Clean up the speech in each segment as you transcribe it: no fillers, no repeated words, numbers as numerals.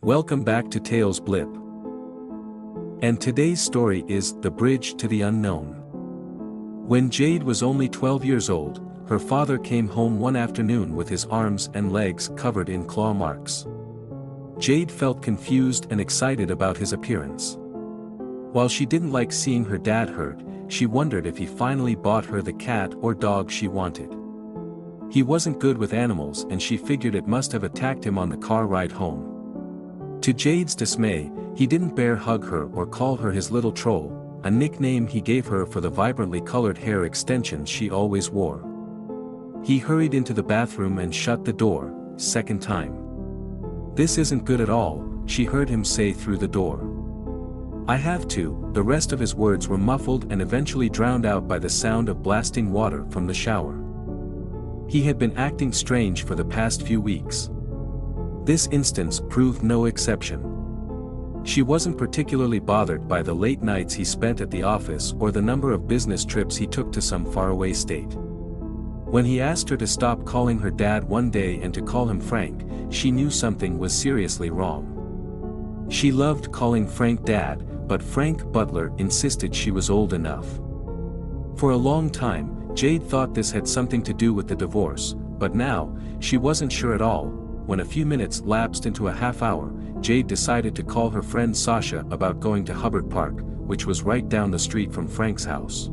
Welcome back to TalesBlip. And today's story is The Bridge to the Unknown. When Jade was only 12 years old, her father came home one afternoon with his arms and legs covered in claw marks. Jade felt confused and excited about his appearance. While she didn't like seeing her dad hurt, she wondered if he finally bought her the cat or dog she wanted. He wasn't good with animals and she figured it must have attacked him on the car ride home. To Jade's dismay, he didn't dare hug her or call her his little troll, a nickname he gave her for the vibrantly colored hair extensions she always wore. He hurried into the bathroom and shut the door, second time. "This isn't good at all," she heard him say through the door. "I have to." The rest of his words were muffled and eventually drowned out by the sound of blasting water from the shower. He had been acting strange for the past few weeks. This instance proved no exception. She wasn't particularly bothered by the late nights he spent at the office or the number of business trips he took to some faraway state. When he asked her to stop calling her dad one day and to call him Frank, she knew something was seriously wrong. She loved calling Frank Dad, but Frank Butler insisted she was old enough. For a long time, Jade thought this had something to do with the divorce, but now, she wasn't sure at all. When a few minutes lapsed into a half hour, Jade decided to call her friend Sasha about going to Hubbard Park, which was right down the street from Frank's house.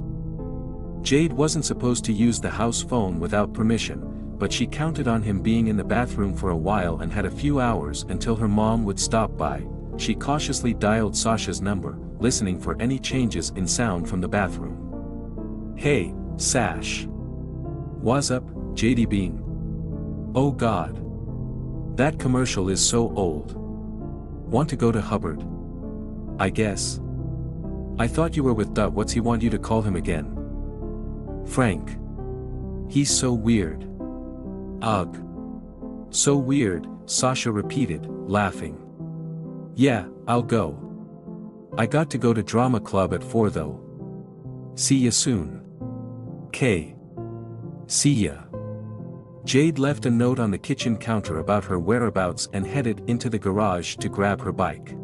Jade wasn't supposed to use the house phone without permission, but she counted on him being in the bathroom for a while and had a few hours until her mom would stop by. She cautiously dialed Sasha's number, listening for any changes in sound from the bathroom. "Hey, Sash. What's up, JD Bean? Oh God. That commercial is so old. Want to go to Hubbard? I guess. I thought you were with Dut. What's he want you to call him again? Frank. He's so weird. Ugh. So weird," Sasha repeated, laughing. "Yeah, I'll go. I got to go to drama club at 4 though. See ya soon. K. See ya." Jade left a note on the kitchen counter about her whereabouts and headed into the garage to grab her bike.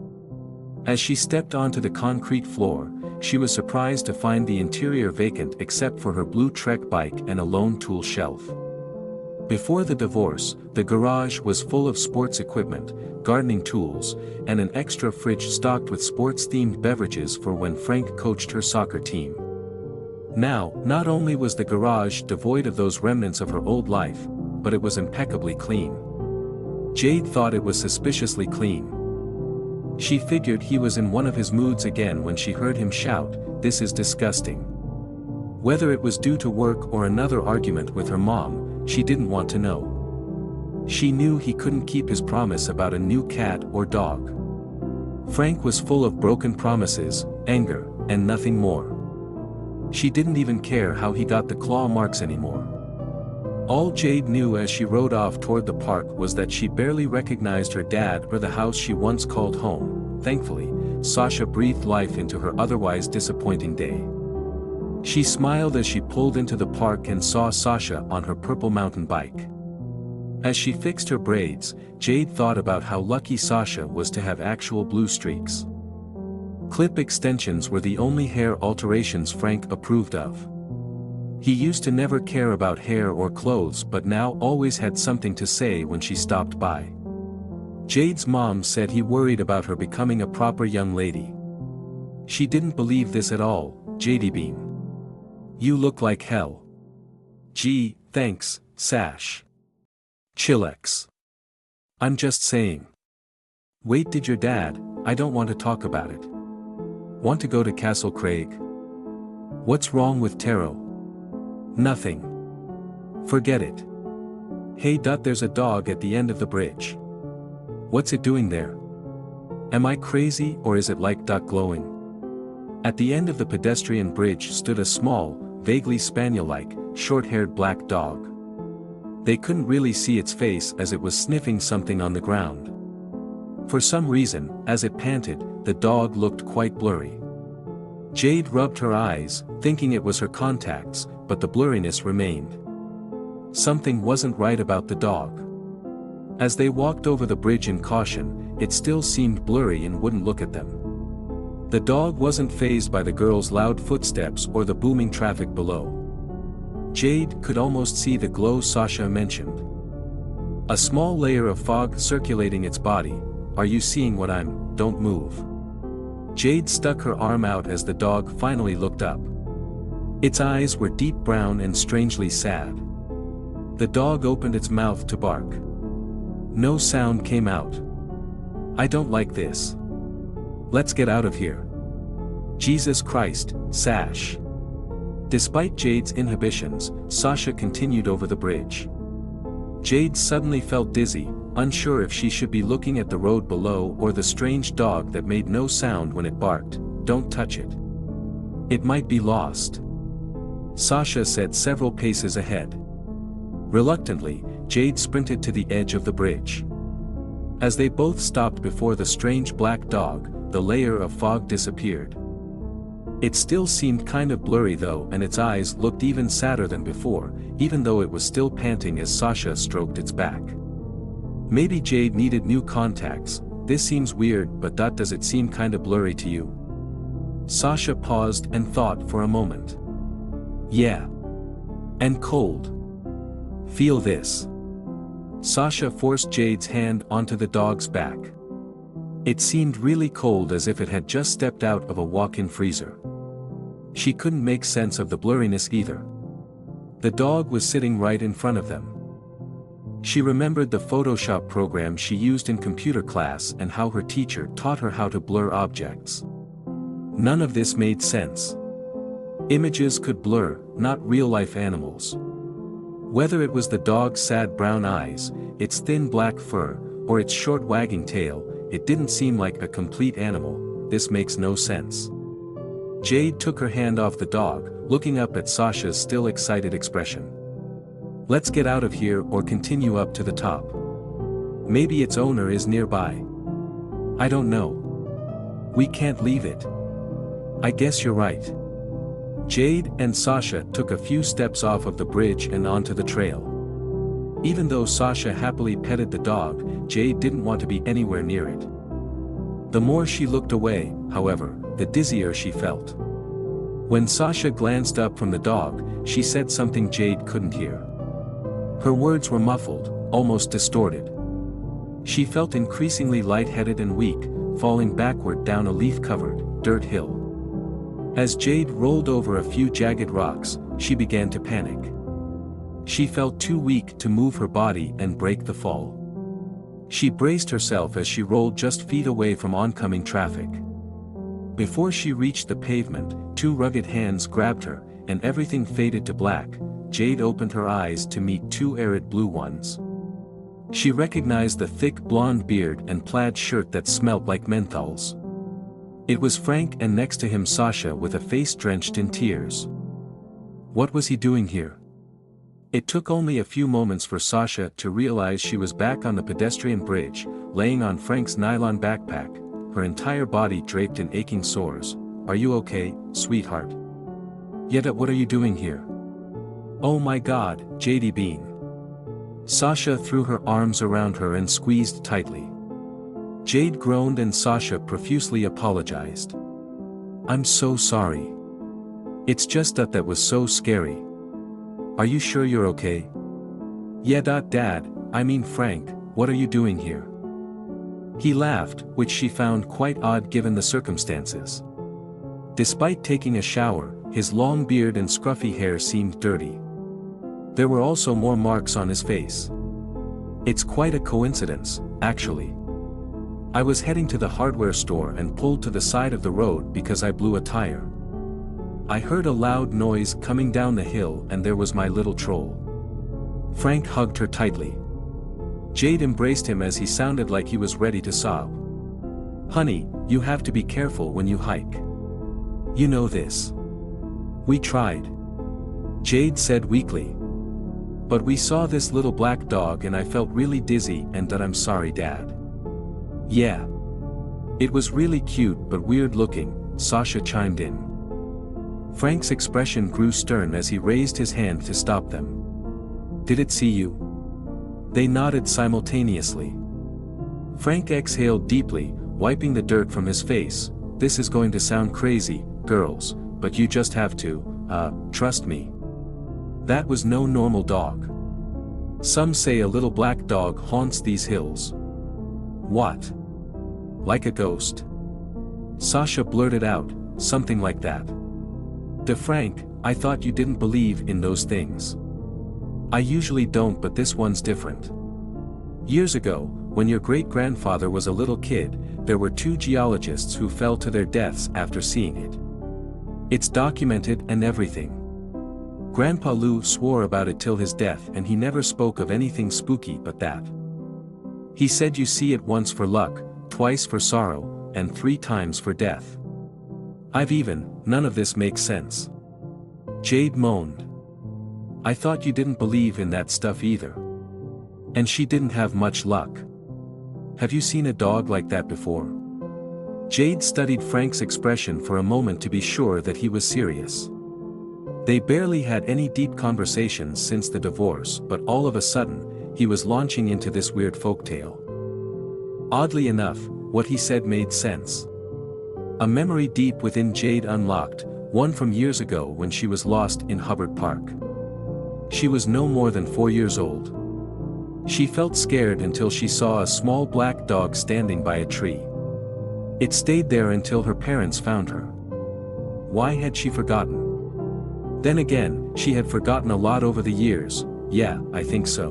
As she stepped onto the concrete floor, she was surprised to find the interior vacant except for her blue Trek bike and a lone tool shelf. Before the divorce, the garage was full of sports equipment, gardening tools, and an extra fridge stocked with sports-themed beverages for when Frank coached her soccer team. Now, not only was the garage devoid of those remnants of her old life, but it was impeccably clean. Jade thought it was suspiciously clean. She figured he was in one of his moods again when she heard him shout, "This is disgusting." Whether it was due to work or another argument with her mom, she didn't want to know. She knew he couldn't keep his promise about a new cat or dog. Frank was full of broken promises, anger, and nothing more. She didn't even care how he got the claw marks anymore. All Jade knew as she rode off toward the park was that she barely recognized her dad or the house she once called home. Thankfully, Sasha breathed life into her otherwise disappointing day. She smiled as she pulled into the park and saw Sasha on her purple mountain bike. As she fixed her braids, Jade thought about how lucky Sasha was to have actual blue streaks. Clip extensions were the only hair alterations Frank approved of. He used to never care about hair or clothes but now always had something to say when she stopped by. Jade's mom said he worried about her becoming a proper young lady. She didn't believe this at all. "JD Bean. You look like hell." "Gee, thanks, Sash. Chillax. I'm just saying." "Wait, did your dad?" "I don't want to talk about it." "Want to go to Castle Craig?" "What's wrong with Taro?" "Nothing. Forget it." "Hey Dut, there's a dog at the end of the bridge." "What's it doing there? Am I crazy or is it like Dut glowing?" At the end of the pedestrian bridge stood a small, vaguely spaniel-like, short-haired black dog. They couldn't really see its face as it was sniffing something on the ground. For some reason, as it panted, the dog looked quite blurry. Jade rubbed her eyes, thinking it was her contacts, but the blurriness remained. Something wasn't right about the dog. As they walked over the bridge in caution, it still seemed blurry and wouldn't look at them. The dog wasn't fazed by the girl's loud footsteps or the booming traffic below. Jade could almost see the glow Sasha mentioned. A small layer of fog circulating its body. Are you seeing what I'm? Don't move. Jade stuck her arm out as the dog finally looked up. Its eyes were deep brown and strangely sad. The dog opened its mouth to bark. No sound came out. I don't like this. Let's get out of here. Jesus Christ, Sash. Despite Jade's inhibitions, Sasha continued over the bridge. Jade suddenly felt dizzy, unsure if she should be looking at the road below or the strange dog that made no sound when it barked. Don't touch it. It might be lost. Sasha said several paces ahead. Reluctantly, Jade sprinted to the edge of the bridge. As they both stopped before the strange black dog, the layer of fog disappeared. It still seemed kind of blurry though, and its eyes looked even sadder than before, even though it was still panting as Sasha stroked its back. Maybe Jade needed new contacts. This seems weird, but does it seem kinda blurry to you? Sasha paused and thought for a moment. Yeah. And cold. Feel this. Sasha forced Jade's hand onto the dog's back. It seemed really cold, as if it had just stepped out of a walk-in freezer. She couldn't make sense of the blurriness either. The dog was sitting right in front of them. She remembered the Photoshop program she used in computer class and how her teacher taught her how to blur objects. None of this made sense. Images could blur, not real-life animals. Whether it was the dog's sad brown eyes, its thin black fur, or its short wagging tail, it didn't seem like a complete animal. This makes no sense. Jade took her hand off the dog, looking up at Sasha's still excited expression. Let's get out of here or continue up to the top. Maybe its owner is nearby. I don't know. We can't leave it. I guess you're right. Jade and Sasha took a few steps off of the bridge and onto the trail. Even though Sasha happily petted the dog, Jade didn't want to be anywhere near it. The more she looked away, however, the dizzier she felt. When Sasha glanced up from the dog, she said something Jade couldn't hear. Her words were muffled, almost distorted. She felt increasingly lightheaded and weak, falling backward down a leaf-covered, dirt hill. As Jade rolled over a few jagged rocks, she began to panic. She felt too weak to move her body and break the fall. She braced herself as she rolled just feet away from oncoming traffic. Before she reached the pavement, two rugged hands grabbed her, and everything faded to black. Jade opened her eyes to meet two arid blue ones. She recognized the thick blonde beard and plaid shirt that smelled like menthols. It was Frank, and next to him Sasha with a face drenched in tears. What was he doing here? It took only a few moments for Sasha to realize she was back on the pedestrian bridge, laying on Frank's nylon backpack, her entire body draped in aching sores. Are you okay, sweetheart? Yet what are you doing here? Oh my God, Jade Bean. Sasha threw her arms around her and squeezed tightly. Jade groaned and Sasha profusely apologized. I'm so sorry. It's just that was so scary. Are you sure you're okay? Yeah, Dad, I mean Frank, what are you doing here? He laughed, which she found quite odd given the circumstances. Despite taking a shower, his long beard and scruffy hair seemed dirty. There were also more marks on his face. It's quite a coincidence, actually. I was heading to the hardware store and pulled to the side of the road because I blew a tire. I heard a loud noise coming down the hill and there was my little troll. Frank hugged her tightly. Jade embraced him as he sounded like he was ready to sob. Honey, you have to be careful when you hike. You know this. We tried. Jade said weakly. But we saw this little black dog and I felt really dizzy and I'm sorry, Dad. Yeah. It was really cute but weird looking, Sasha chimed in. Frank's expression grew stern as he raised his hand to stop them. Did it see you? They nodded simultaneously. Frank exhaled deeply, wiping the dirt from his face. This is going to sound crazy, girls, but you just have to, trust me. That was no normal dog. Some say a little black dog haunts these hills. What? Like a ghost? Sasha blurted out, something like that. Frank, I thought you didn't believe in those things. I usually don't, but this one's different. Years ago, when your great-grandfather was a little kid, there were 2 geologists who fell to their deaths after seeing it. It's documented and everything. Grandpa Lou swore about it till his death, and he never spoke of anything spooky but that. He said you see it once for luck, twice for sorrow, and 3 times for death. None of this makes sense. Jade moaned. I thought you didn't believe in that stuff either. And she didn't have much luck. Have you seen a dog like that before? Jade studied Frank's expression for a moment to be sure that he was serious. They barely had any deep conversations since the divorce, but all of a sudden, he was launching into this weird folktale. Oddly enough, what he said made sense. A memory deep within Jade unlocked, one from years ago when she was lost in Hubbard Park. She was no more than 4 years old. She felt scared until she saw a small black dog standing by a tree. It stayed there until her parents found her. Why had she forgotten? Then again, she had forgotten a lot over the years. Yeah, I think so.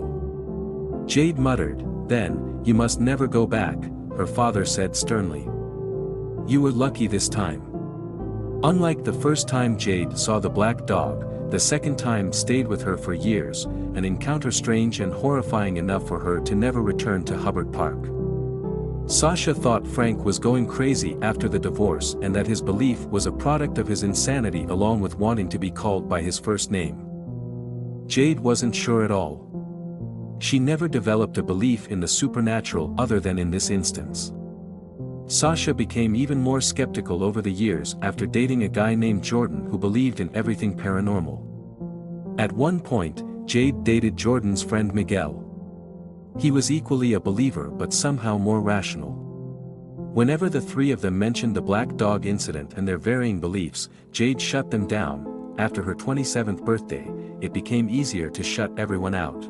Jade muttered. Then, you must never go back, her father said sternly. You were lucky this time. Unlike the first time Jade saw the black dog, the second time stayed with her for years, an encounter strange and horrifying enough for her to never return to Hubbard Park. Sasha thought Frank was going crazy after the divorce and that his belief was a product of his insanity along with wanting to be called by his first name. Jade wasn't sure at all. She never developed a belief in the supernatural other than in this instance. Sasha became even more skeptical over the years after dating a guy named Jordan who believed in everything paranormal. At one point, Jade dated Jordan's friend Miguel. He was equally a believer but somehow more rational. Whenever the 3 of them mentioned the black dog incident and their varying beliefs, Jade shut them down. After her 27th birthday, it became easier to shut everyone out.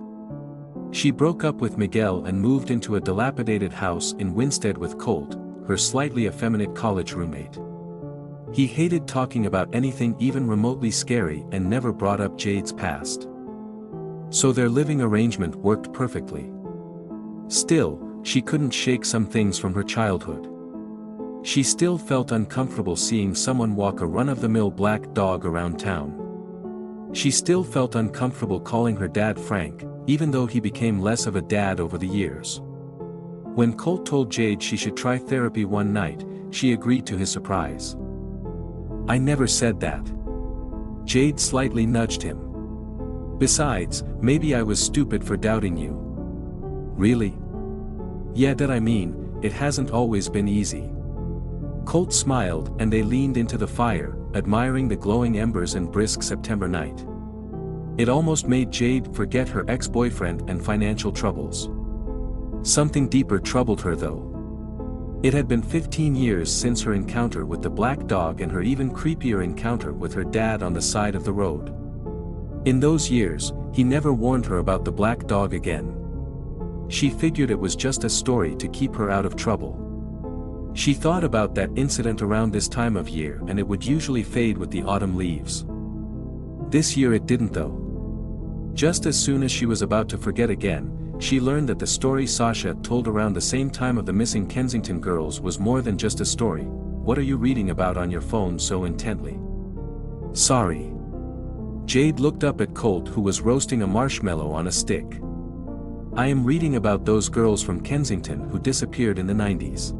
She broke up with Miguel and moved into a dilapidated house in Winstead with Colt, her slightly effeminate college roommate. He hated talking about anything even remotely scary and never brought up Jade's past. So their living arrangement worked perfectly. Still, she couldn't shake some things from her childhood. She still felt uncomfortable seeing someone walk a run-of-the-mill black dog around town. She still felt uncomfortable calling her dad Frank, even though he became less of a dad over the years. When Colt told Jade she should try therapy one night, she agreed to his surprise. I never said that. Jade slightly nudged him. Besides, maybe I was stupid for doubting you. Really? Yeah, it hasn't always been easy. Colt smiled and they leaned into the fire, admiring the glowing embers and brisk September night. It almost made Jade forget her ex-boyfriend and financial troubles. Something deeper troubled her though. It had been 15 years since her encounter with the black dog and her even creepier encounter with her dad on the side of the road. In those years, he never warned her about the black dog again. She figured it was just a story to keep her out of trouble. She thought about that incident around this time of year and it would usually fade with the autumn leaves. This year it didn't though. Just as soon as she was about to forget again, she learned that the story Sasha told around the same time of the missing Kensington girls was more than just a story. What are you reading about on your phone so intently? Sorry. Jade looked up at Colt who was roasting a marshmallow on a stick. I am reading about those girls from Kensington who disappeared in the 90s.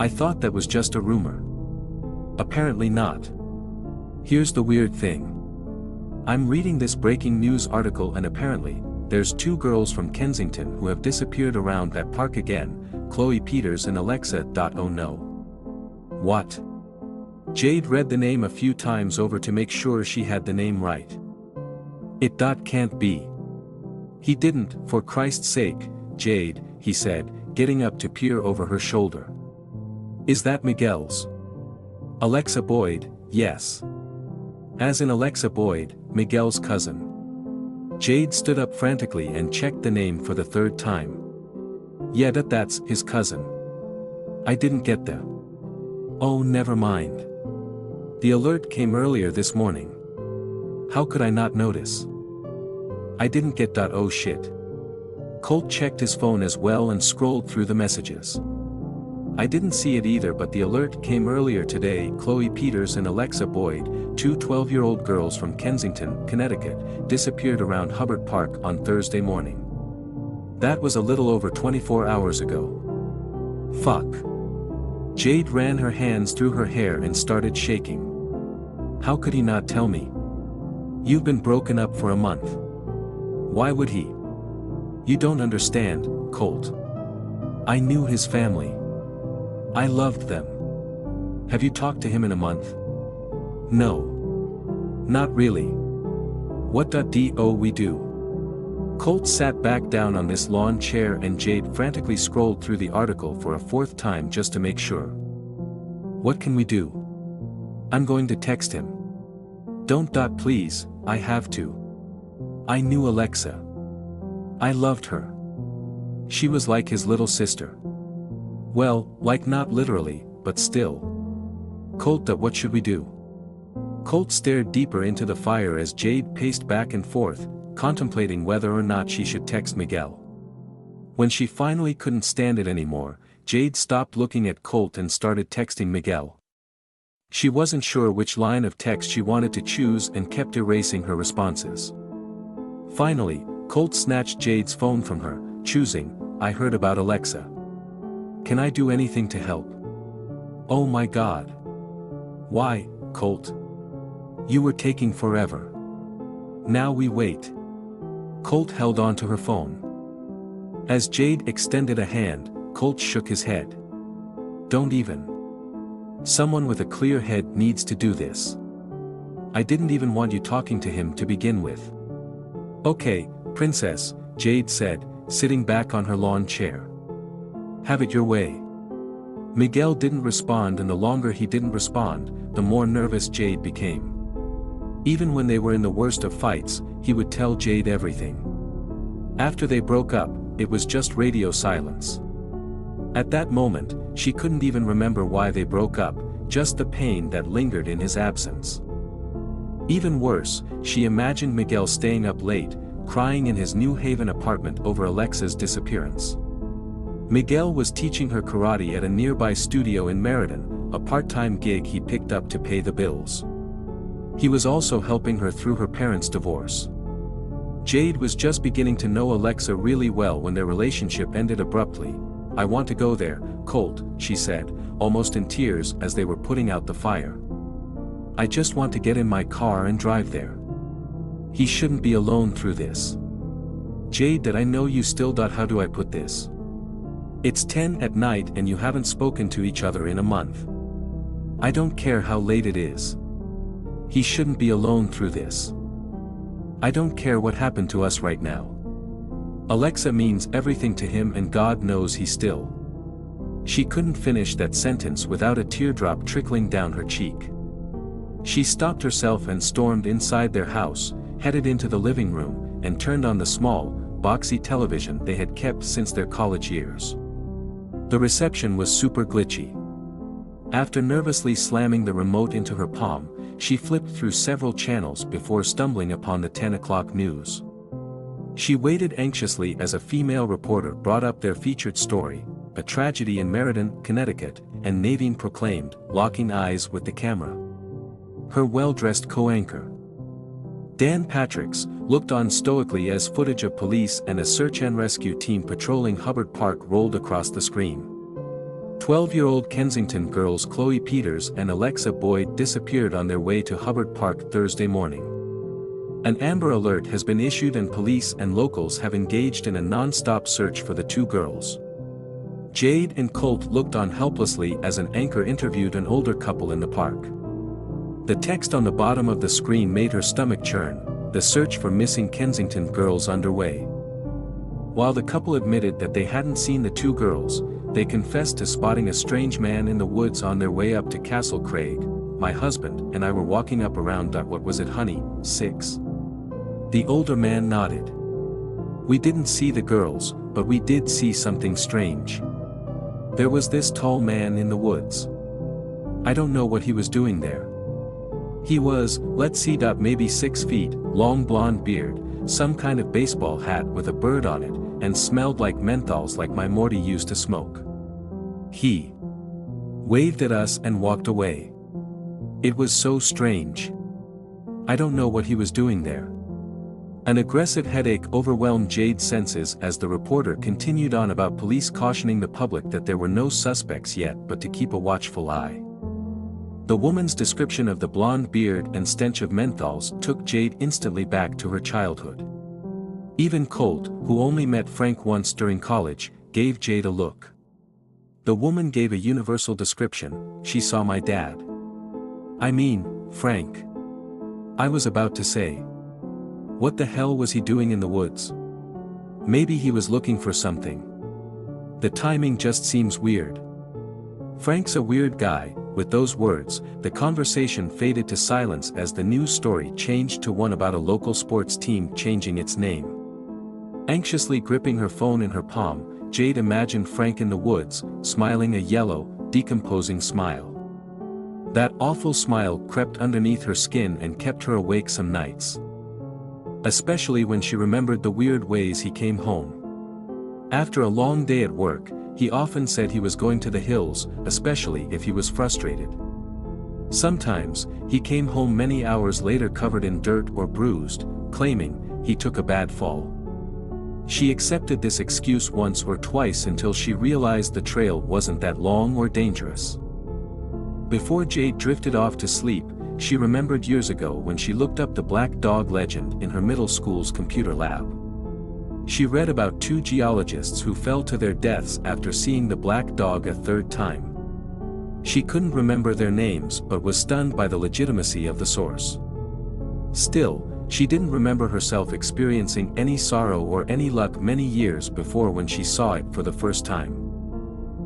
I thought that was just a rumor. Apparently not. Here's the weird thing. I'm reading this breaking news article and apparently, there's 2 girls from Kensington who have disappeared around that park again, Chloe Peters and Alexa. Oh no. What? Jade read the name a few times over to make sure she had the name right. It can't be. He didn't, for Christ's sake, Jade, he said, getting up to peer over her shoulder. Is that Miguel's? Alexa Boyd, yes. As in Alexa Boyd, Miguel's cousin. Jade stood up frantically and checked the name for the third time. Yeah, that's his cousin. I didn't get the. Oh, never mind. The alert came earlier this morning. How could I not notice? I didn't get that. Oh shit. Colt checked his phone as well and scrolled through the messages. I didn't see it either, but the alert came earlier today. Chloe Peters and Alexa Boyd, two 12-year-old girls from Kensington, Connecticut, disappeared around Hubbard Park on Thursday morning. That was a little over 24 hours ago. Fuck. Jade ran her hands through her hair and started shaking. How could he not tell me? You've been broken up for a month. Why would he? You don't understand, Colt. I knew his family. I loved them. Have you talked to him in a month? No. Not really. What do we do? Colt sat back down on this lawn chair and Jade frantically scrolled through the article for a fourth time just to make sure. What can we do? I'm going to text him. Don't. Please, I have to. I knew Alexa. I loved her. She was like his little sister. Well, like not literally, but still. Colt, what should we do? Colt stared deeper into the fire as Jade paced back and forth, contemplating whether or not she should text Miguel. When she finally couldn't stand it anymore, Jade stopped looking at Colt and started texting Miguel. She wasn't sure which line of text she wanted to choose and kept erasing her responses. Finally, Colt snatched Jade's phone from her, choosing, I heard about Alexa. Can I do anything to help? Oh my God. Why, Colt? You were taking forever. Now we wait. Colt held on to her phone. As Jade extended a hand, Colt shook his head. Don't even. Someone with a clear head needs to do this. I didn't even want you talking to him to begin with. Okay, Princess, Jade said, sitting back on her lawn chair. Have it your way. Miguel didn't respond, and the longer he didn't respond, the more nervous Jade became. Even when they were in the worst of fights, he would tell Jade everything. After they broke up, it was just radio silence. At that moment, she couldn't even remember why they broke up, just the pain that lingered in his absence. Even worse, she imagined Miguel staying up late, crying in his New Haven apartment over Alexa's disappearance. Miguel was teaching her karate at a nearby studio in Meriden, a part-time gig he picked up to pay the bills. He was also helping her through her parents' divorce. Jade was just beginning to know Alexa really well when their relationship ended abruptly. I want to go there, Colt, she said, almost in tears as they were putting out the fire. I just want to get in my car and drive there. He shouldn't be alone through this. Jade, that I know you still. How do I put this? It's 10 at night and you haven't spoken to each other in a month. I don't care how late it is. He shouldn't be alone through this. I don't care what happened to us right now. Alexa means everything to him and God knows he still. She couldn't finish that sentence without a teardrop trickling down her cheek. She stopped herself and stormed inside their house, headed into the living room, and turned on the small, boxy television they had kept since their college years. The reception was super glitchy. After nervously slamming the remote into her palm, she flipped through several channels before stumbling upon the 10 o'clock news. She waited anxiously as a female reporter brought up their featured story, a tragedy in Meriden, Connecticut, and Naveen proclaimed, locking eyes with the camera. Her well-dressed co-anchor, Dan Patricks, looked on stoically as footage of police and a search and rescue team patrolling Hubbard Park rolled across the screen. 12-year-old Kensington girls Chloe Peters and Alexa Boyd disappeared on their way to Hubbard Park Thursday morning. An Amber Alert has been issued and police and locals have engaged in a non-stop search for the two girls. Jade and Colt looked on helplessly as an anchor interviewed an older couple in the park. The text on the bottom of the screen made her stomach churn, the search for missing Kensington girls underway. While the couple admitted that they hadn't seen the two girls, they confessed to spotting a strange man in the woods on their way up to Castle Craig. My husband and I were walking up around what was it, honey, 6. The older man nodded. We didn't see the girls, but we did see something strange. There was this tall man in the woods. I don't know what he was doing there. He was, let's see, maybe 6 feet, long blonde beard, some kind of baseball hat with a bird on it, and smelled like menthols like my Morty used to smoke. He waved at us and walked away. It was so strange. I don't know what he was doing there. An aggressive headache overwhelmed Jade's senses as the reporter continued on about police cautioning the public that there were no suspects yet but to keep a watchful eye. The woman's description of the blonde beard and stench of menthols took Jade instantly back to her childhood. Even Colt, who only met Frank once during college, gave Jade a look. The woman gave a universal description: she saw my dad. I mean, Frank. I was about to say. What the hell was he doing in the woods? Maybe he was looking for something. The timing just seems weird. Frank's a weird guy. With those words, the conversation faded to silence as the news story changed to one about a local sports team changing its name. Anxiously gripping her phone in her palm, Jade imagined Frank in the woods, smiling a yellow, decomposing smile. That awful smile crept underneath her skin and kept her awake some nights. Especially when she remembered the weird ways he came home. After a long day at work, he often said he was going to the hills, especially if he was frustrated. Sometimes, he came home many hours later covered in dirt or bruised, claiming he took a bad fall. She accepted this excuse once or twice until she realized the trail wasn't that long or dangerous. Before Jade drifted off to sleep, she remembered years ago when she looked up the black dog legend in her middle school's computer lab. She read about 2 geologists who fell to their deaths after seeing the black dog a 3rd time. She couldn't remember their names but was stunned by the legitimacy of the source. Still, she didn't remember herself experiencing any sorrow or any luck many years before when she saw it for the first time.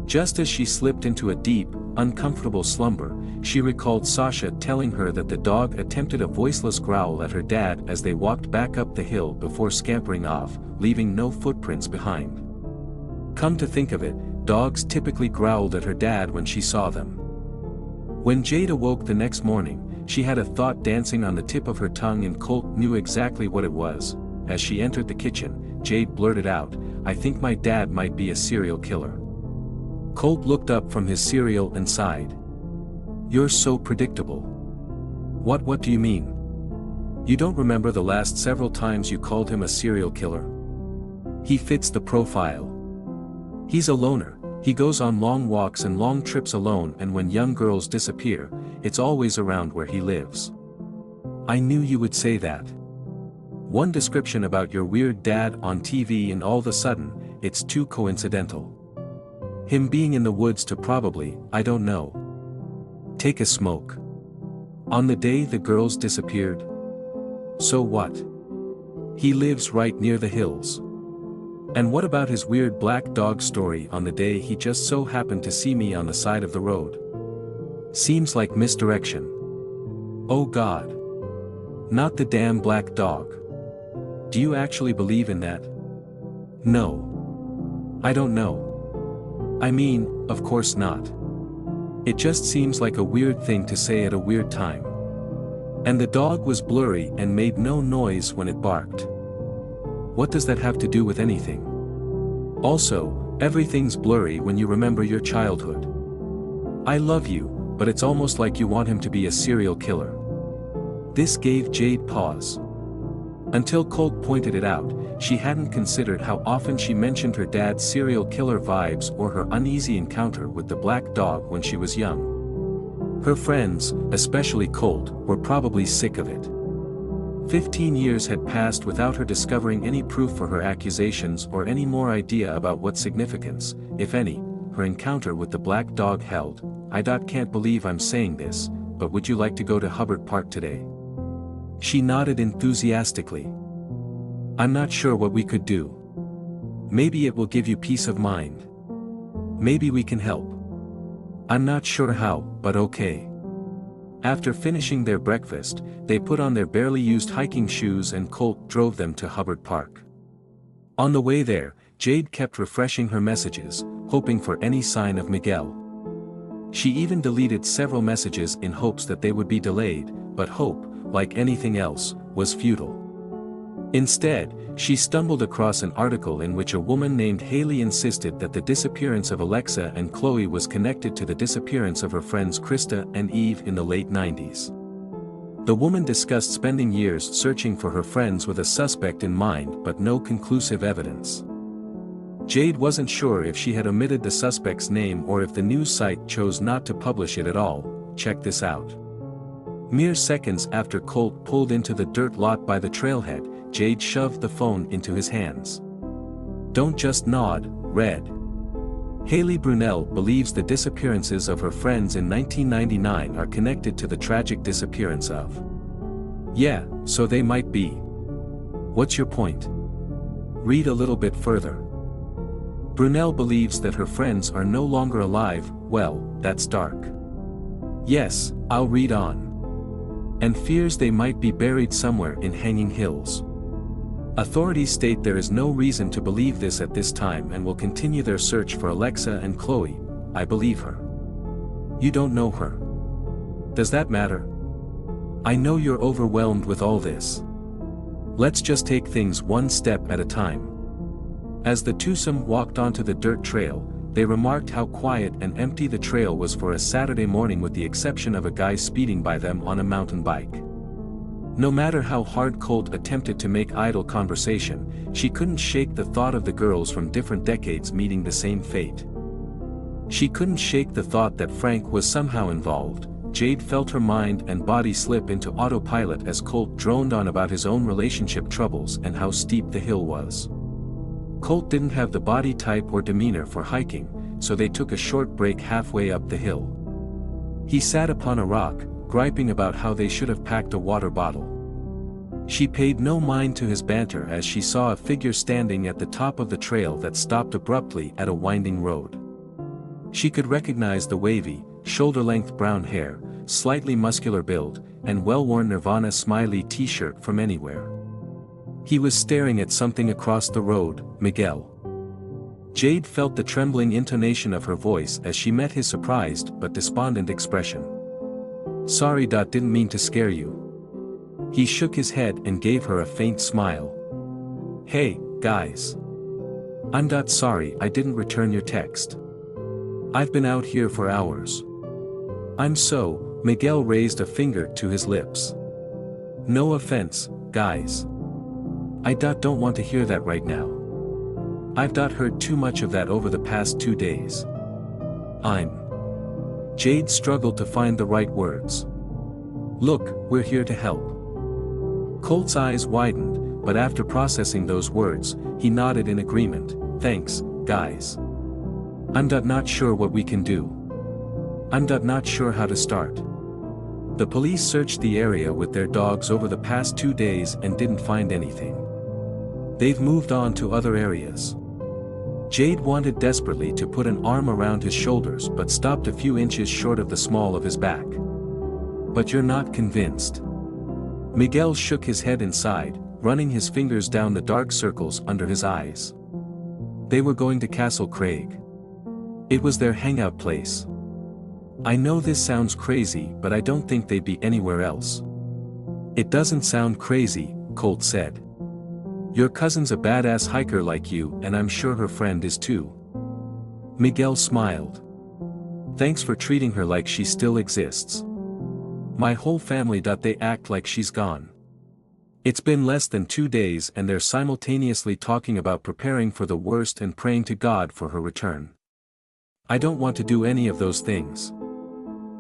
Just as she slipped into a deep, uncomfortable slumber, she recalled Sasha telling her that the dog attempted a voiceless growl at her dad as they walked back up the hill before scampering off, leaving no footprints behind. Come to think of it, dogs typically growled at her dad when she saw them. When Jade awoke the next morning, she had a thought dancing on the tip of her tongue and Colt knew exactly what it was. As she entered the kitchen, Jade blurted out, "I think my dad might be a serial killer." Colt looked up from his cereal and sighed. "You're so predictable." What do you mean? You don't remember the last several times you called him a serial killer? He fits the profile. He's a loner, he goes on long walks and long trips alone, and when young girls disappear, it's always around where he lives. I knew you would say that. One description about your weird dad on TV and all of a sudden, it's too coincidental. Him being in the woods to probably, I don't know. Take a smoke. On the day the girls disappeared? So what? He lives right near the hills. And what about his weird black dog story on the day he just so happened to see me on the side of the road? Seems like misdirection. Oh God. Not the damn black dog. Do you actually believe in that? No. I don't know. I mean, of course not. It just seems like a weird thing to say at a weird time. And the dog was blurry and made no noise when it barked. What does that have to do with anything? Also, everything's blurry when you remember your childhood. I love you, but it's almost like you want him to be a serial killer. This gave Jade pause. Until Colt pointed it out, she hadn't considered how often she mentioned her dad's serial killer vibes or her uneasy encounter with the black dog when she was young. Her friends, especially Colt, were probably sick of it. 15 years had passed without her discovering any proof for her accusations or any more idea about what significance, if any, her encounter with the black dog held. I can't believe I'm saying this, but would you like to go to Hubbard Park today? She nodded enthusiastically. I'm not sure what we could do. Maybe it will give you peace of mind. Maybe we can help. I'm not sure how, but okay. After finishing their breakfast, they put on their barely used hiking shoes and Colt drove them to Hubbard Park. On the way there, Jade kept refreshing her messages, hoping for any sign of Miguel. She even deleted several messages in hopes that they would be delayed, but hope, like anything else, was futile. Instead, she stumbled across an article in which a woman named Haley insisted that the disappearance of Alexa and Chloe was connected to the disappearance of her friends Krista and Eve in the late 90s. The woman discussed spending years searching for her friends with a suspect in mind but no conclusive evidence. Jade wasn't sure if she had omitted the suspect's name or if the news site chose not to publish it at all. Check this out. Mere seconds after Colt pulled into the dirt lot by the trailhead, Jade shoved the phone into his hands. Don't just nod, read. Haley Brunel believes the disappearances of her friends in 1999 are connected to the tragic disappearance of. Yeah, so they might be. What's your point? Read a little bit further. Brunel believes that her friends are no longer alive. Well, that's dark. Yes, I'll read on. And fears they might be buried somewhere in Hanging Hills. Authorities state there is no reason to believe this at this time and will continue their search for Alexa and Chloe. I believe her. You don't know her. Does that matter? I know you're overwhelmed with all this. Let's just take things one step at a time. As the twosome walked onto the dirt trail, they remarked how quiet and empty the trail was for a Saturday morning with the exception of a guy speeding by them on a mountain bike. No matter how hard Colt attempted to make idle conversation, she couldn't shake the thought of the girls from different decades meeting the same fate. She couldn't shake the thought that Frank was somehow involved. Jade felt her mind and body slip into autopilot as Colt droned on about his own relationship troubles and how steep the hill was. Colt didn't have the body type or demeanor for hiking, so they took a short break halfway up the hill. He sat upon a rock, griping about how they should have packed a water bottle. She paid no mind to his banter as she saw a figure standing at the top of the trail that stopped abruptly at a winding road. She could recognize the wavy, shoulder-length brown hair, slightly muscular build, and well-worn Nirvana smiley t-shirt from anywhere. He was staring at something across the road. Miguel. Jade felt the trembling intonation of her voice as she met his surprised but despondent expression. Sorry. Didn't mean to scare you. He shook his head and gave her a faint smile. Hey, guys. I'm sorry I didn't return your text. I've been out here for hours. Miguel raised a finger to his lips. No offense, guys. I don't want to hear that right now. I've heard too much of that over the past 2 days. Jade struggled to find the right words. Look, we're here to help. Colt's eyes widened, but after processing those words, he nodded in agreement. Thanks, guys. I'm not sure what we can do. I'm not sure how to start. The police searched the area with their dogs over the past 2 days and didn't find anything. They've moved on to other areas. Jade wanted desperately to put an arm around his shoulders but stopped a few inches short of the small of his back. But you're not convinced. Miguel shook his head inside, running his fingers down the dark circles under his eyes. They were going to Castle Craig. It was their hangout place. I know this sounds crazy, but I don't think they'd be anywhere else. It doesn't sound crazy, Colt said. Your cousin's a badass hiker like you, and I'm sure her friend is too. Miguel smiled. Thanks for treating her like she still exists. My whole family. They act like she's gone. It's been less than 2 days and they're simultaneously talking about preparing for the worst and praying to God for her return. I don't want to do any of those things.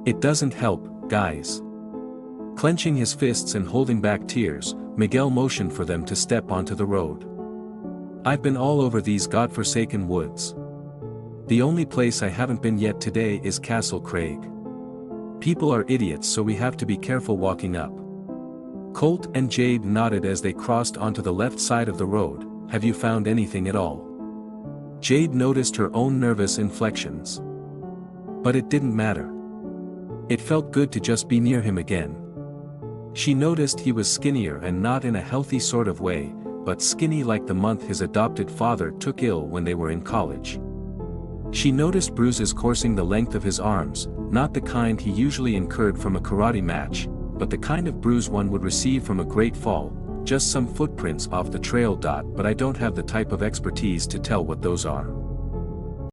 It doesn't help, guys. Clenching his fists and holding back tears, Miguel motioned for them to step onto the road. I've been all over these godforsaken woods. The only place I haven't been yet today is Castle Craig. People are idiots, so we have to be careful walking up. Colt and Jade nodded as they crossed onto the left side of the road. Have you found anything at all? Jade noticed her own nervous inflections. But it didn't matter. It felt good to just be near him again. She noticed he was skinnier and not in a healthy sort of way, but skinny like the month his adopted father took ill when they were in college. She noticed bruises coursing the length of his arms, not the kind he usually incurred from a karate match, but the kind of bruise one would receive from a great fall, just some footprints off the trail. But I don't have the type of expertise to tell what those are.